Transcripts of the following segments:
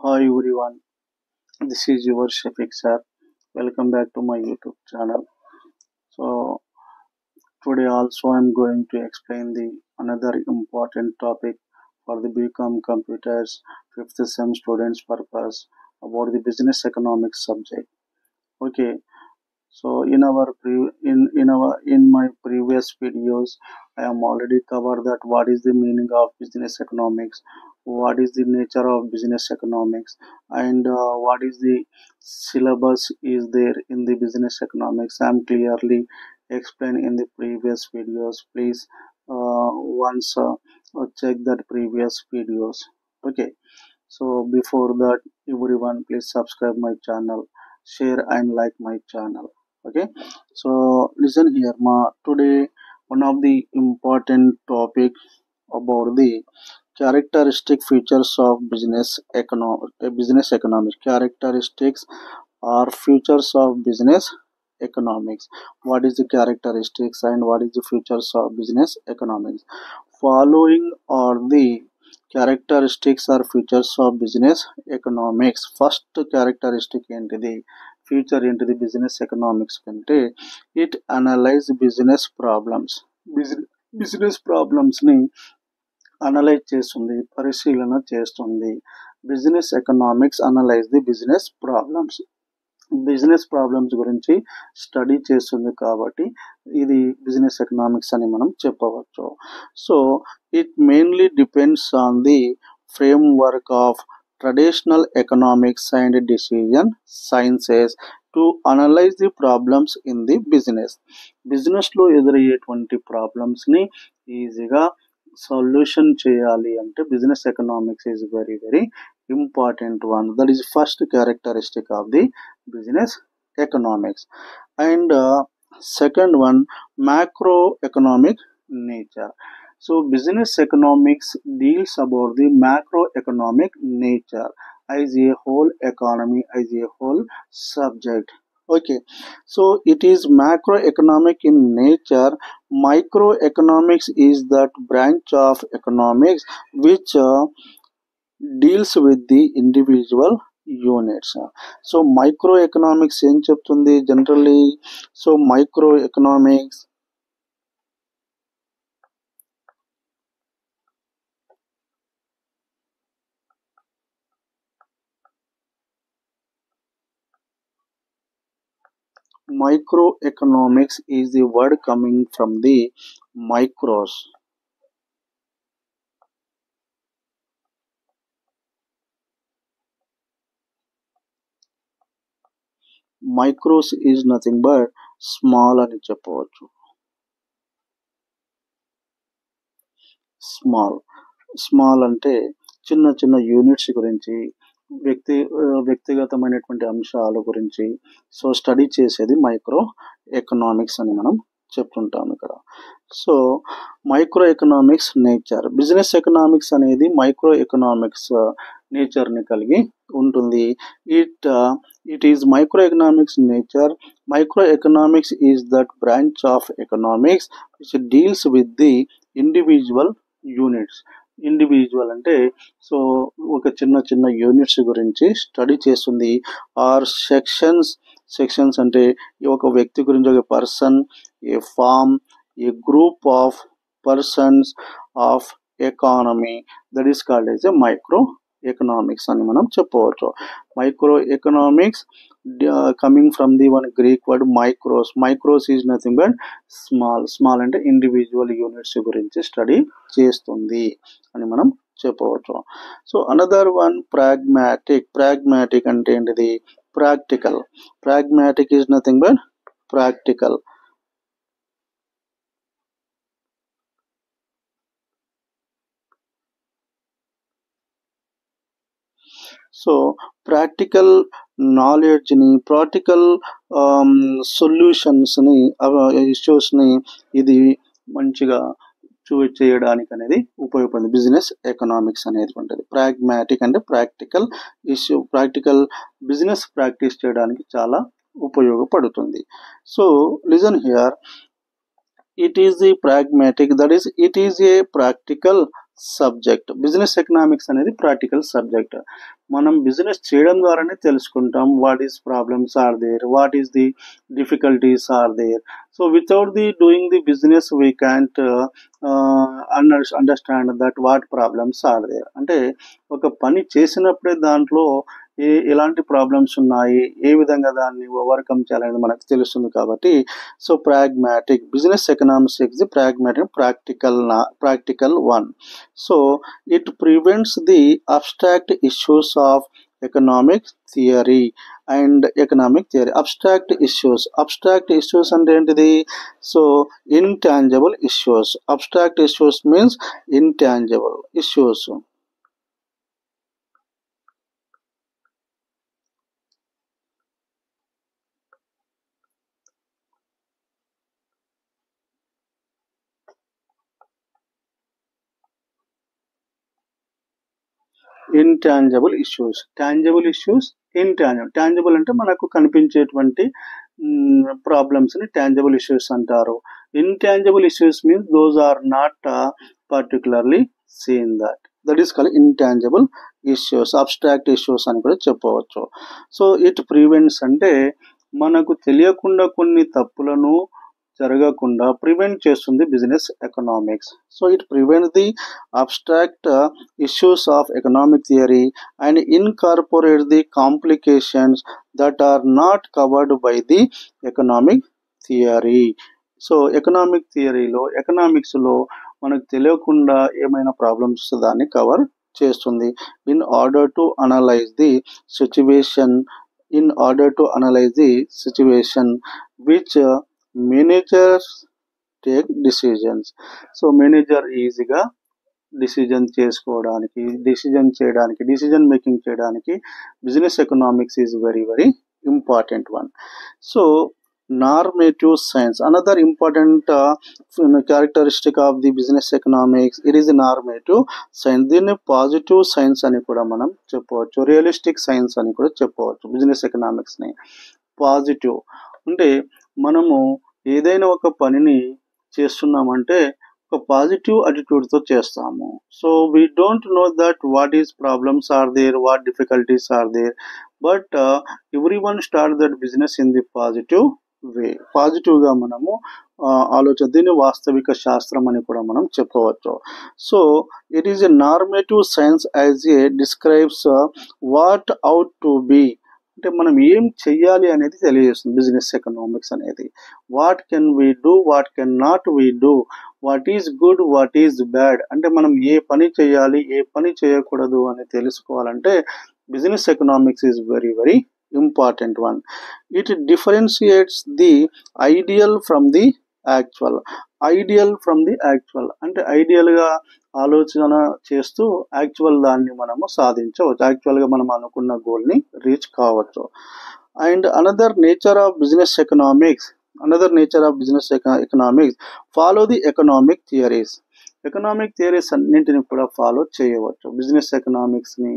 Hi everyone, this is your Shafiq sir. Welcome back to my YouTube channel. So today also I'm going to explain the another important topic for the BCom Computers 5th sem students purpose about the business economics subject. Okay, so in my previous videos, I am already covered that what is the meaning of business economics, what is the nature of business economics, and what is the syllabus is there in the business economics. I am clearly explained in the previous videos. Please once check that previous videos. Okay. So before that, everyone please subscribe my channel, share and like my channel. Okay. So listen here, ma. Today one of the important topic about the characteristic features of business economics. Characteristics or features of business economics. What is the characteristics and what is the features of business economics? Following are the characteristics or features of business economics. First characteristic ఏంటిది feature ఏంటిది business economics కంటే it analyze business problems. Business problems ని analyse చేస్తుంది, పరిశీలన చేస్తుంది. Business economics analyse the business problems గురించి study చేస్తుంది కాబట్టి ఇది బిజినెస్ ఎకనామిక్స్ అని మనం చెప్పవచ్చు. So it mainly depends on the frame work of traditional economics and decision sciences to analyse the problems in the బిజినెస్లో ఎదురయ్యేటువంటి ప్రాబ్లమ్స్ని ఈజీగా సొల్యూషన్ చేయాలి అంటే business economics is very very important one. That is first characteristic of the business economics. And second one, macroeconomic nature. So business economics deals about the macroeconomic nature as a whole economy, as a whole subject. Okay, so it is macroeconomic in nature. Microeconomics is that branch of economics which deals with the individual units. So micro economics ఏం చెప్తుంది generally? So micro economics is the word coming from the micros. Micros is nothing but small అని చెప్పవచ్చు. Small అంటే చిన్న చిన్న units గురించి, వ్యక్తిగతమైనటువంటి అంశాల గురించి సో స్టడీ చేసేది మైక్రో ఎకనామిక్స్ అని మనం చెప్తుంటాం ఇక్కడ. So micro economics nature, business economics అనేది మైక్రో ఎకనామిక్స్ నేచర్ని కలిగి ఉంటుంది. It is micro economics nature. Micro economics is that branch of economics which deals with the individual units. Individual అంటే సో ఒక చిన్న చిన్న యూనిట్స్ గురించి స్టడీ చేస్తుంది. ఆర్ సెక్షన్స్ అంటే ఒక వ్యక్తి గురించి, ఒక person, a firm, a group of persons of economy, that is called as a micro economics అని మనం చెప్పవచ్చు. Micro economics coming from the one Greek word micros is nothing but small అంటే individual units గురించి study చేస్తుంది అని మనం చెప్పవచ్చు. So another one pragmatic అంటే ఏంటిది? Pragmatic is nothing but practical. So practical నాలెడ్జ్ని, ప్రాక్టికల్ సొల్యూషన్స్ని, ఇష్యూస్ని ఇది మంచిగా చేయడానికి అనేది ఉపయోగపడుతుంది బిజినెస్ ఎకనామిక్స్ అనేటువంటిది. ప్రాగ్మాటిక్ అంటే ప్రాక్టికల్ బిజినెస్ ప్రాక్టీస్ చేయడానికి చాలా ఉపయోగపడుతుంది. So listen here, it is the pragmatic, that is it is a practical subject. Business economics అనేది ప్రాక్టికల్ సబ్జెక్ట్. మనం బిజినెస్ చేయడం ద్వారానే తెలుసుకుంటాం what is problems are there, what is the difficulties are there. So without the doing the business we can't understand that what problems are there. అంటే ఒక పని చేసినప్పుడే దాంట్లో ఎలాంటి ప్రాబ్లమ్స్ ఉన్నాయి, ఏ విధంగా దాన్ని ఓవర్కమ్ చేయాలనేది మనకు తెలుస్తుంది. కాబట్టి so pragmatic business economics the practical one. So it prevents the abstract issues of economic theory and economic theory. Abstract issues అంటే ఏంటిది? So intangible issues. Abstract issues means intangible issues. Intangible issues, tangible issues, tangible అంటే మనకు కనిపించేటువంటి problems ని tangible issues అంటారు. Intangible issues means those are not particularly seen that is called intangible issues. Abstract issues అని కూడా చెప్పవచ్చు. So it prevents అంటే మనకు తెలియకుండా కొన్ని తప్పులను జరగకుండా ప్రివెంట్ చేస్తుంది business economics. So it prevents the abstract issues of economic theory and incorporate the complications that are not covered by the economic theory. So economic థియరీలో, ఎకనామిక్స్లో మనకు తెలియకుండా ఏమైనా ప్రాబ్లమ్స్ దాన్ని కవర్ చేస్తుంది. In order to analyse the situation which managers take decisions. So manager ఈజీగా decision making చేయడానికి business economics is very very important one. So normative science, another important characteristic of the business economics, it is normative science. దీన్ని positive science అని కూడా మనం చెప్పవచ్చు, realistic science అని కూడా చెప్పవచ్చు. బిజినెస్ ఎకనామిక్స్ ని పాజిటివ్ అంటే మనము ఏదైనా ఒక పనిని చేస్తున్నామంటే ఒక పాజిటివ్ అటిట్యూడ్తో చేస్తాము. So we don't know that what is problems are there, what difficulties are there, but every one start that business in the positive way. పాజిటివ్గా మనము ఆలోచన, దీన్ని వాస్తవిక శాస్త్రం అని కూడా మనం చెప్పవచ్చు. So it is a normative science as a describes what ought to be. అంటే మనం ఏం చెయ్యాలి అనేది తెలియజేస్తుంది బిజినెస్ ఎకనామిక్స్ అనేది. What can we do, what can not we do, what is good, what is bad. అంటే మనం ఏ పని చేయాలి, ఏ పని చేయకూడదు అని తెలుసుకోవాలంటే business economics is very very important one. It differentiates the ideal from the actual. అంటే ఐడియల్గా ఆలోచన చేస్తూ యాక్చువల్ దాన్ని మనము సాధించవచ్చు, యాక్చువల్గా మనం అనుకున్న గోల్ని రీచ్ కావచ్చు. And another nature of business economics follow the economic theories. Economic theories అన్నింటిని కూడా ఫాలో చేయవచ్చు. బిజినెస్ ఎకనామిక్స్ ని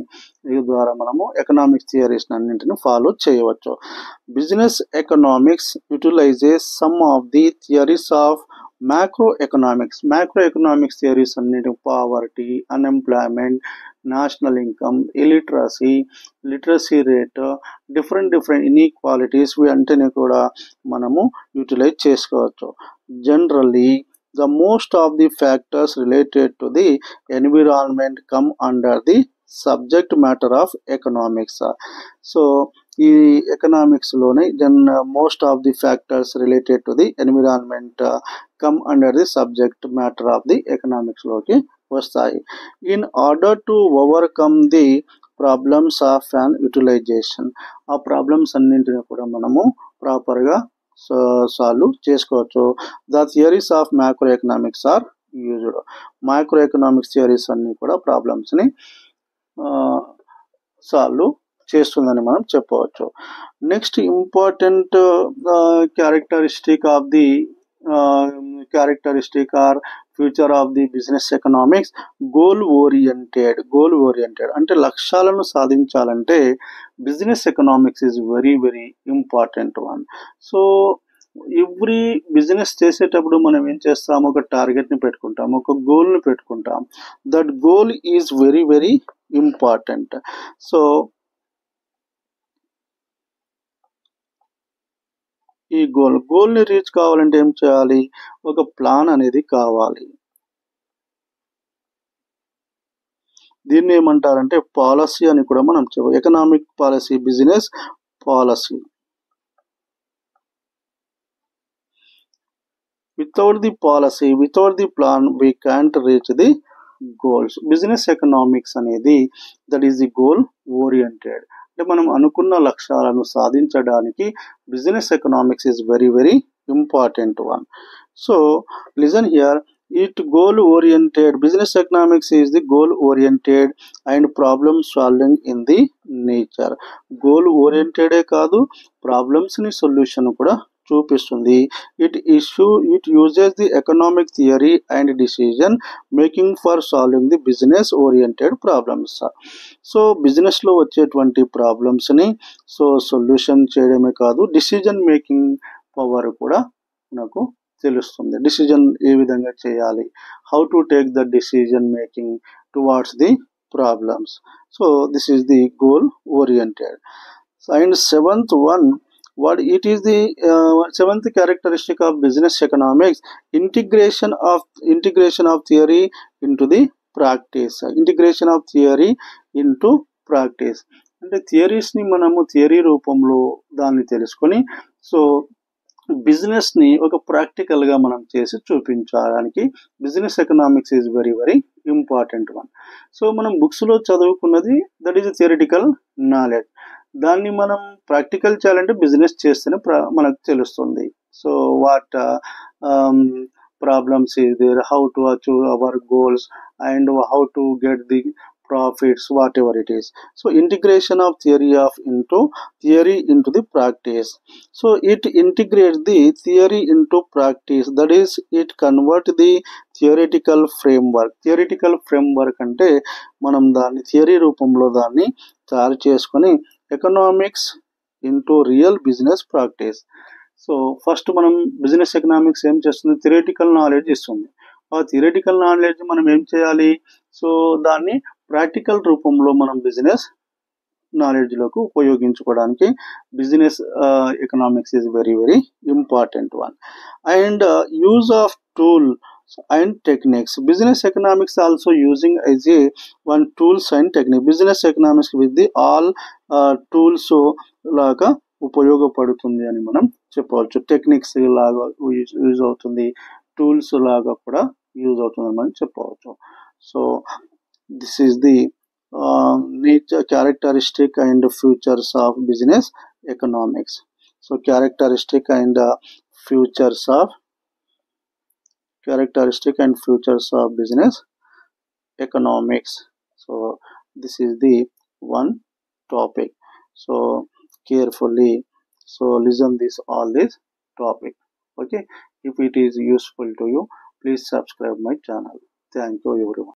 ద్వారా మనము ఎకనామిక్స్ థియరీస్ అన్నింటిని ఫాలో చేయవచ్చు. Business economics utilises some of the theories of macro economics theories అన్నిటి poverty, unemployment, national income, literacy rate, different inequalities వీటన్నిటిని కూడా మనము యూటిలైజ్ చేసుకోవచ్చు. Generally the most of the factors related to the environment come under the subject matter of economics. So ఈ economics లోనే most of the factors related to the environment come under the subject matter of the economics లోకి వస్తాయి. In order to overcome the problems of un utilization, ఆ problems అన్నింటినీ కూడా మనము ప్రాపర్గా solve చేసుకోవచ్చు. The theories of macro economics are used. Micro economics theories అన్ని కూడా ప్రాబ్లమ్స్ని సాల్వ్ చేస్తుందని మనం చెప్పవచ్చు. Next important characteristic are future of the business economics goal oriented. అంటే లక్ష్యాలను సాధించాలంటే business economics is very very important one. So every business చేసేటప్పుడు మనం ఏం చేస్తాం, ఒక టార్గెట్ని పెట్టుకుంటాం, ఒక గోల్ని పెట్టుకుంటాం. That goal is very very important. So ఈ గోల్ని రీచ్ కావాలంటే ఏం చేయాలి, ఒక ప్లాన్ అనేది కావాలి. దీన్ని ఏమంటారంటే పాలసీ అని కూడా మనం చెప్పాలి. Economic policy, business policy. Without the policy, without the plan, we can't reach the goals. Business economics అనేది that is the goal oriented. అంటే మనం అనుకున్న లక్ష్యాలను సాధించడానికి business economics is very very important one. So listen here, it goal oriented, business economics is the goal oriented and problem solving in the nature. goal oriented కాదు, problems ని solution కూడా చూపిస్తుంది. it uses the economic theory and decision making for solving the business oriented problems. So business లో వచ్చేటువంటి problems ని solution చేయడమే కాదు, decision making power కూడా నాకు తెలుస్తుంది. డిసిజన్ ఏ విధంగా చేయాలి, how to take the decision making towards the problems. So this is the goal oriented. And seventh one, what it is the seventh characteristic of business economics, integration of theory into the practice. integration of theory into practice అంటే theories ని మనము theory రూపంలో దాన్ని తెలుసుకొని so business ని ఒక practical గా మనం చేసి చూపించడానికి business economics is very very important one. So మనం బుక్స్ లో చదువుకున్నది దట్ ఈస్ థియరిటికల్ నాలెడ్జ్. దాన్ని మనం ప్రాక్టికల్ చేయాలంటే బిజినెస్ చేస్తేనే మనకు తెలుస్తుంది. So what problems is there, how to achieve our goals and how to get the profits, whatever it is. So integration of theory into the practice. So it integrates the theory into practice, that is it convert the theoretical framework అంటే మనం దాన్ని theory రూపంలో దాన్ని తయారు చేసుకొని economics into real business practice. So first మనం business economics ఏం చేస్తుంది, థియరిటికల్ నాలెడ్జ్ ఇస్తుంది. ఆ థియరిటికల్ నాలెడ్జ్ మనం ఏం చేయాలి, సో దాన్ని ప్రాక్టికల్ రూపంలో మనం బిజినెస్ నాలెడ్జ్ లోకి ఉపయోగించుకోవడానికి business economics is very very important one. And use of tool and techniques. Business economics also using as a one tools and technique. Business economics with the all tools లాగా ఉపయోగపడుతుంది అని మనం చెప్పవచ్చు. Techniques లాగా use అవుతుంది, tools లాగా కూడా use అవుతుందని మనం చెప్పవచ్చు. So this is the nature, characteristic and futures of business economics. So characteristic and futures of business economics. So this is the one topic. So carefully listen all this topic. Okay, if it is useful to you, please subscribe my channel. Thank you everyone.